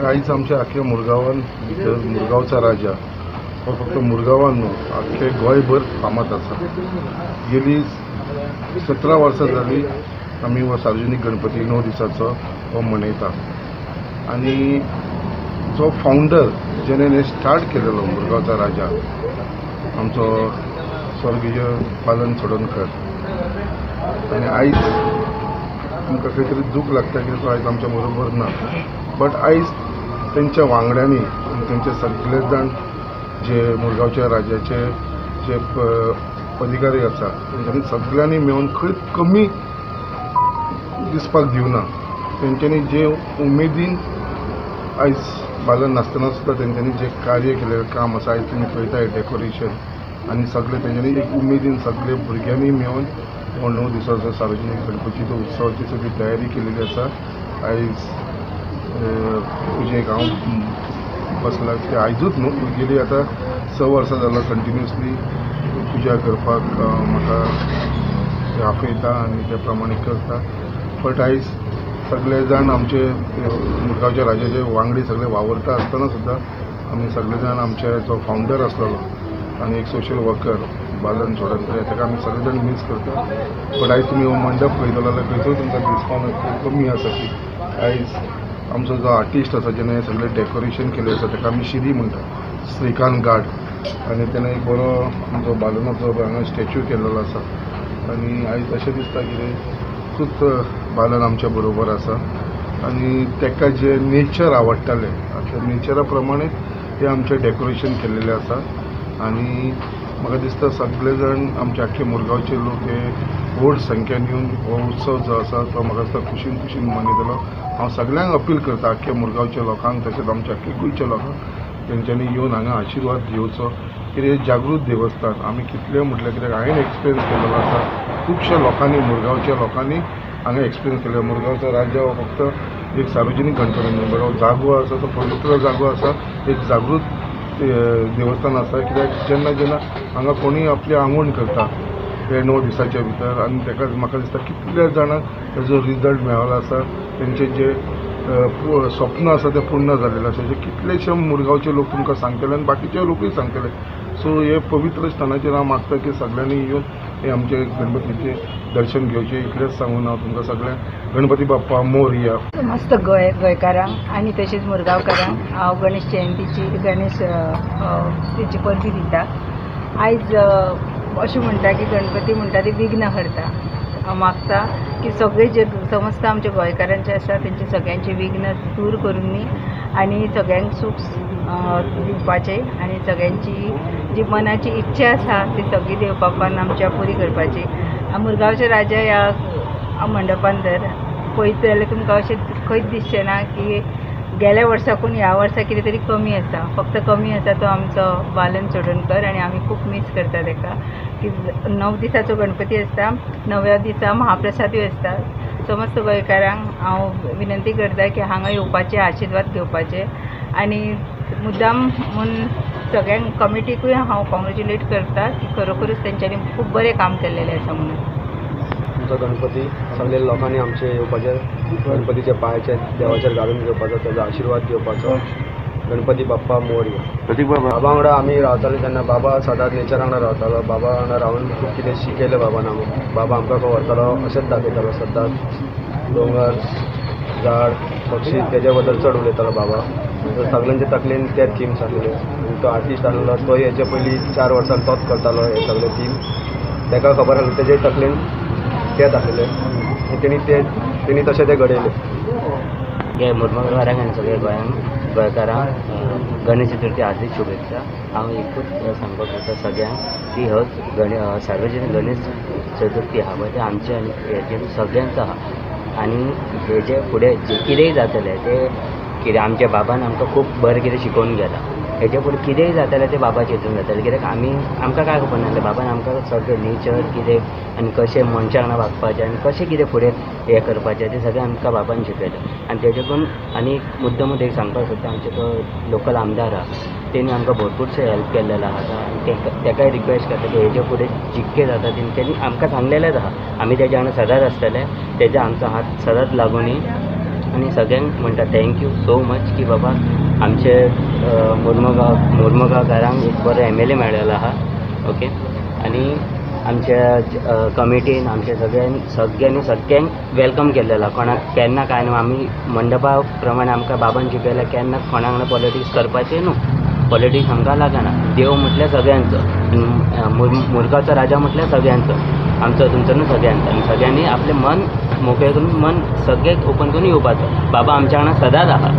आयज आमच्या आख्या मुरगांवान मुरगांवचा राजा हो फक्त मुरगांवान न्हू आख्खे गोंयभर फामाद आसा। गेली 17 वर्सां जाली आमी हो सार्वजनीक गणपती 9 दिसाचो हो मनयता आनी जो फावंडर जेणे हे स्टार्ट केलेलो मुरगांवचा राजा आमचो स्वर्गीय बालन छोडणकर आनी आयज आमकां खंय तरी दूख लागता की तो आयज आमच्या बरोबर ना, बट आयज तेंच्या वांगड्यांनी आनी तेंचे सगळे जाण जे मुरगांवच्या राजाचे जे अधिकारी आसा तेंच्यांनी सगळ्यांनी मेळून खंय कमी दिसपाक दिवना। तेंच्यांनी जे उमेदीन आयज बालन नासतना सुद्दां तेंच्यांनी जे कार्य केलेलें काम आसा आयज तुमी पळयताय डेकोरेशन आनी सगळे तेंच्यांनी एक उमेदीन सगळे भुरग्यांनी मेळून हो 9 दिसाचो सार्वजनीक गणपतीचो उत्सवाची सगळी तयारी केलेली आसा। आयज पुजेक हांव बसला की आयजूच न्हू गेली आतां 6 वर्सां जालां कंटिन्युअसली पुजा करपाक म्हाका आपयता आनी त्या प्रमाणे करता। बट आयज सगळे जाण आमचे मुरगांवच्या राजाचे वांगडी सगळे वावरता आसतना सुद्दां आमी सगळे जाण आमचे जो फावंडर आसलेलो आनी एक सोशल वर्कर बालन छोडणकर ताका आमी सगळे जाण मिस करता। बट आयज तुमी हो मंडप पळयतलो जाल्यार खंयचो तुमकां दिसपाक कमी आसा की आयज आमचो जो आर्टिस्ट आसा जेणे हे सगळे डेकोरेशन केले आसा ताका आमी श्री म्हणटा, श्रीकांत गाड, आनी तेणें एक बरो आमचो बालनाचो हांगा स्टॅच्यू केल्लो आसा आनी आयज अशें दिसता की खूब बालन आमच्या बरोबर आसा आनी ताका जे नेचर आवडटालें त्या नेचरा प्रमाणे ते आमचें डेकोरेशन केल्लेलें आसा आनी म्हाका दिसता सगळे जाण आमचे आख्खे मुरगांवचे लोक हे व्हड संख्येन येवन हो उत्सव जो आसा तो म्हाका दिसता खुशीन मनयतलो। हांव सगळ्यांक अपील करता आख्या मुरगांवच्या लोकांक तशेंच आमच्या आख्या गोंयच्या लोकांक तेंच्यांनी येवन हांगा आशिर्वाद घेवचो कित्याक जागृत देवस्थान आमी कितले म्हटल्यार कित्याक हांवें एक्सपिरियन्स केल्लो आसा। खुबश्या लोकांनी मुरगांवच्या लोकांनी हांगा एक्सपिरियन्स केला। मुरगांवचा राजा हो फक्त एक सार्वजनीक गणपती न्हू बट हो जागो आसा तो पवित्र जागो आसा, एक जागृत देवस्थान आसा कित्याक जेन्ना हांगा कोणीय आपली आंगवण करता हे 9 दिसाच्या भितर आनी ताका म्हाका दिसता कितल्या जाणांक ताजो रिजल्ट मेळ्ळो आसा, तेंचे जे स्वप्न आसा ते पूर्ण जाल्लेले आसा। जे कितलेशे मुरगांवचे लोक तुमकां सांगतले आनी बाकीचे लोकूय सांगतले। सो हे पवित्र स्थानाचेर हांव मागता की सगळ्यांनी येवन हे आमचे गणपतीचे दर्शन घेवचे। इतलेंच सांगून हांव तुमकां सगळ्यांक गणपती बाप्पा मोरया। मस्त गोंयकारांक आनी तशेंच मुरगांवकारांक हांव गणेश जयंतीची तेची परबी दिता। आयज अशें म्हणटा की गणपती म्हणटा ती विघ्न हरता। हांव मागता की सगळे जे समस्त आमच्या गोंयकारांचे आसा तेंचे सगळ्यांचे विघ्न दूर करून न्ही आनी सगळ्यांक सूख दिवपाचे आनी सगळ्यांची जी मनाची इच्छा आसा ती सगळी देव बापान आमच्या पुरी करपाची। मुरगांवच्या राजा ह्या मंडपान तर पळयत जाल्यार तुमकां अशें खंयच दिसचें ना की गेल्या वर्साकून ह्या वर्सा कितें तरी कमी आसा। फक्त कमी आसा तो आमचो बालन छोडणकर आनी आमी खूब मिस करता ताका की 9 दिसाचो गणपती आसता, 9व्या दिसा महाप्रसादूय आसता। समस्त गोंयकारांक हांव विनंती करता की हांगा येवपाचे, आशिर्वाद घेवपाचे आनी मुद्दाम म्हणून सगळ्यांक कमिटीकूय हांव कॉंग्रेच्युलेट करता की खरोखरूच तेंच्यांनी खूब बरें काम केल्लेलें आसा म्हणून। आमचो गणपती सगळे लोकांनी आमचे येवपाचे, गणपतीच्या पांयाचे देवाचेर घालून घेवपाचो, ताजो आशिर्वाद घेवपाचो। गणपती बाप्पा मोरया। बाबा वांगडा आमी रावताले तेन्ना बाबा सदांच नेचरा वांगडा रावतालो। बाबा वांगडा रावन खूब कितें शिकयलें बाबान आमकां। बाबा आमकां खंय व्हरतालो अशेंच दाखयतालो सदांच। दोंगर, झाड, पक्षी तेजे बद्दल चड उलयतालो बाबा। सगळ्यांचे तकलेन ते थीम्स आसले। तो आर्टिस्ट आसलो तो हेचे पयलीं 4 वर्सां तोच करतालो हे सगळे थीम। ताका खबर आसलें तेजे तकलेन ते दाखयले तेणी तशें ते घडयले। हे मुरगांवकारांक आनी सगळ्या गोंयकारांक गणेश चतुर्थी हार्दिक शुभेच्छा। हांव एकूच सांगपाक सोदता सगळ्यांक की हो सार्वजनीक गणेश चतुर्थी आहा पळय ते आमचे आनी हेजे सगळ्यांचो आहा आनी हेजे फुडें जे कितेंय जातलें ते कितें आमच्या बाबान आमकां खूब बरें कितें शिकोवन गेला। हेजे फुडें कितेंय जातलें तें बाबाचे हितून जातलें कित्याक आमकां काय खबर नासलें। बाबान आमकां सगळें नेचर कितें आनी कशें मनशां वांगडा वागपाचें आनी कशें कितें फुडें हें करपाचें तें सगळें आमकां बाबान शिकयलें। आनी तेजेकून आनी मुद्दम एक सांगपाक सोदता आमचे तो लोकल आमदार आहा तेणी आमकां भरपूरशें हेल्प केल्लेलो आहा आनी ताकाय रिक्वेस्ट करता की हेजे फुडें जितकें जाता तेणी आमकां सांगलेलेंच आहा आमी तेज्या वांगडा सदांच आसतले। तेजे आमचो हात सदांच लागूनी आनी सगळ्यांक म्हणटा थँक्यू सो मच की बाबा आमचे मुर्मुगांवकारांक एक बरो MLA मेळ्ळेलो आहा. ओके. आनी आमच्या कमिटीन आमच्या सगळ्यांक वेलकम केल्लेलो. कोणाक केन्ना काय न्हू, आमी मंडपा प्रमाणे आमकां बाबान शिकयलें केन्ना कोणाक वांगडा पॉलिटिक्स करपाचें न्हू. पॉलिटिक्स आमकां लागना. देव म्हटल्यार सगळ्यांचो, मुर्गांवचो राजा म्हटल्यार सगळ्यांचो, आमचो तुमचो न्हू सगळ्यांचो. आनी सगळ्यांनी आपलें मन मोकळें करून मन सगळें ओपन करून येवपाचो. बाबा आमच्या वांगडा सदांच आहा.